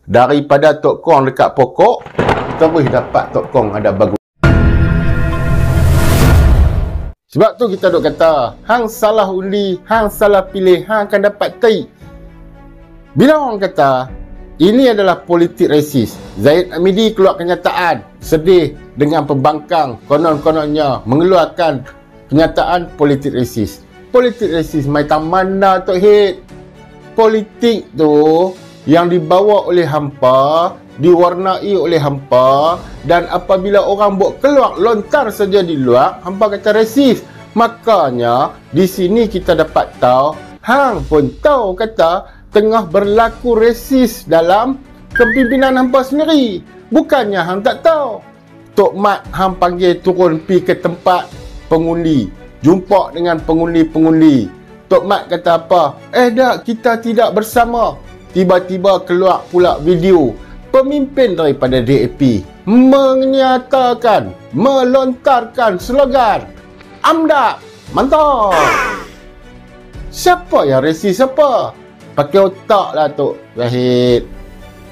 Daripada Tok Kong dekat pokok, terus dapat Tok Kong ada bagus. Sebab tu kita duk kata, hang salah undi, hang salah pilih, hang akan dapat tai. Bila orang kata, ini adalah politik resis, Zahid Hamidi keluar kenyataan, sedih dengan pembangkang, konon-kononnya mengeluarkan kenyataan politik resis. Politik resis macam mana Tok Hid? Politik tu yang dibawa oleh hampa, diwarnai oleh hampa, dan apabila orang buat keluar lontar saja di luar, hampa kata resis. Makanya di sini kita dapat tahu, hang pun tahu kata tengah berlaku resis dalam kepimpinan hampa sendiri. Bukannya hang tak tahu. Tok Mat hang panggil turun pi ke tempat pengundi, jumpa dengan pengundi-pengundi. Tok Mat kata apa? Dak, kita tidak bersama. Tiba-tiba keluar pula video pemimpin daripada DAP menyatakan, melontarkan slogan AMDAP mantap. Siapa yang resis siapa? Pakai otak lah Tok Zahid.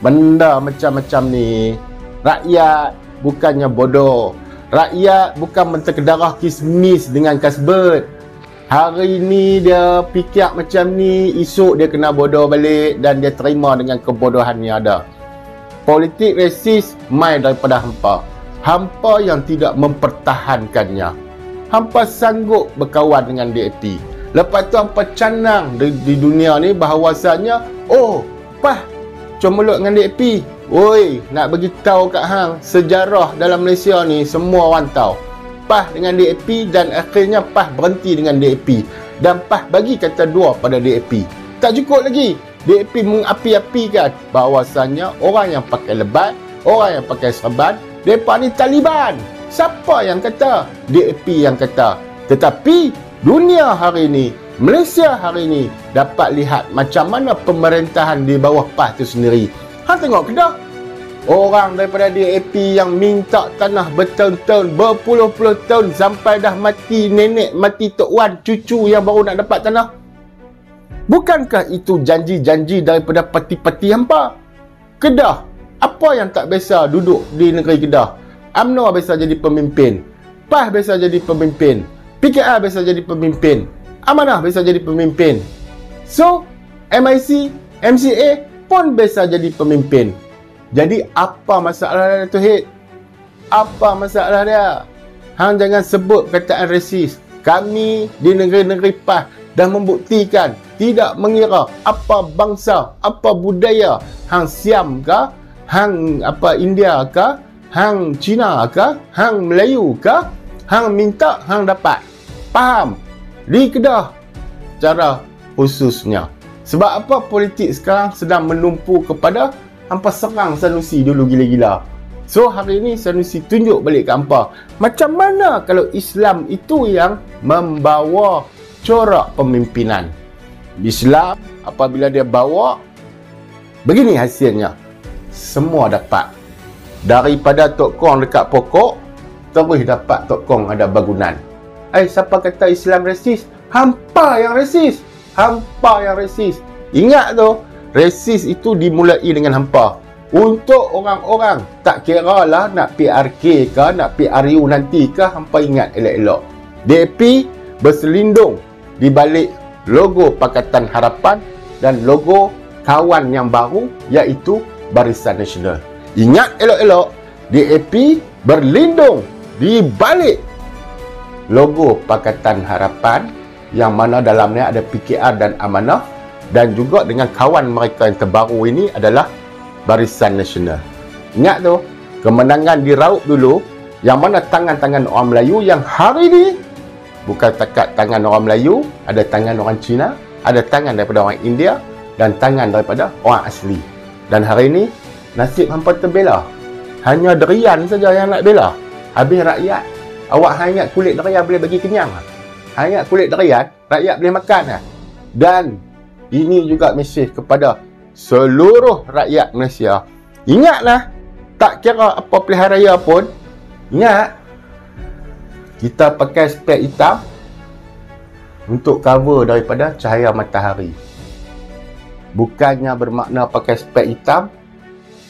Benda macam-macam ni, rakyat bukannya bodoh. Rakyat bukan menterkedarah kismis dengan kasbet. Hari ni dia fikir macam ni, esok dia kena bodoh balik dan dia terima dengan kebodohan yang ada. Politik resis mai daripada hampa. Hampa yang tidak mempertahankannya. Hampa sanggup berkawan dengan DAP. Lepas tu hampa canang di dunia ni bahawasanya, PAH comelot dengan DAP. Oi, nak bagi tahu kat hang, sejarah dalam Malaysia ni semua orang tahu. PAH dengan DAP dan akhirnya PAH berhenti dengan DAP. Dan PAH bagi kata dua pada DAP. Tak cukup lagi. DAP mengapi-apikan bahawasanya orang yang pakai lebat, orang yang pakai serban, mereka ni Taliban. Siapa yang kata? DAP yang kata. Tetapi dunia hari ni, Malaysia hari ni dapat lihat macam mana pemerintahan di bawah PAH tu sendiri. Hang tengok Kedah. Orang daripada DAP yang minta tanah bertahun-tahun, berpuluh-puluh tahun sampai dah mati nenek, mati Tok Wan, cucu yang baru nak dapat tanah. Bukankah itu janji-janji daripada parti-parti hampa? Kedah, apa yang tak biasa duduk di negeri Kedah? UMNO biasa jadi pemimpin, PAH biasa jadi pemimpin, PKR biasa jadi pemimpin, Amanah biasa jadi pemimpin. So, MIC, MCA pun biasa jadi pemimpin. Jadi apa masalah dia Tok Hid? Apa masalah dia? Hang jangan sebut perkataan resis. Kami di negeri-negeri PAH dah membuktikan tidak mengira apa bangsa, apa budaya. Hang Siam ke? Hang apa India ke? Hang Cina ke? Hang Melayu ke? Hang minta, hang dapat. Faham? Di Kedah cara khususnya. Sebab apa politik sekarang sedang menumpu kepada hampa serang Sanusi dulu gila-gila. So hari ini Sanusi tunjuk balik ke hampa, macam mana kalau Islam itu yang membawa corak pemimpinan. Islam apabila dia bawa, begini hasilnya. Semua dapat. Daripada Tok Kong dekat pokok, terus dapat Tok Kong ada bangunan. Siapa kata Islam resis? Hampa yang resis. Hampa yang resis. Ingat tu, resis itu dimulai dengan hampa. Untuk orang-orang, tak kira lah nak PRK ke, nak PRU nanti ke, hampa ingat elok-elok. DAP berselindung di balik logo Pakatan Harapan dan logo kawan yang baru, iaitu Barisan Nasional. Ingat elok-elok, DAP berlindung di balik logo Pakatan Harapan yang mana dalamnya ada PKR dan Amanah, dan juga dengan kawan mereka yang terbaru ini adalah Barisan Nasional. Ingat tu, kemenangan diraup dulu, yang mana tangan-tangan orang Melayu yang hari ni bukan takat tangan orang Melayu, ada tangan orang Cina, ada tangan daripada orang India dan tangan daripada orang asli. Dan hari ni nasib hampa terbela. Hanya derian saja yang nak bela. Habis rakyat, awak ingat kulit derian boleh bagi kenyang? Ingat kulit derian rakyat boleh makan? Dan ini juga mesej kepada seluruh rakyat Malaysia. Ingatlah, tak kira apa pilihan raya pun, ingat, kita pakai spek hitam untuk cover daripada cahaya matahari. Bukannya bermakna pakai spek hitam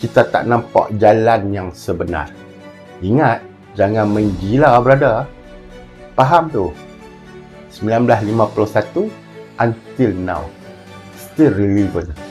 kita tak nampak jalan yang sebenar. Ingat, jangan main gila, brother. Faham tu? 1951 until now still relevant.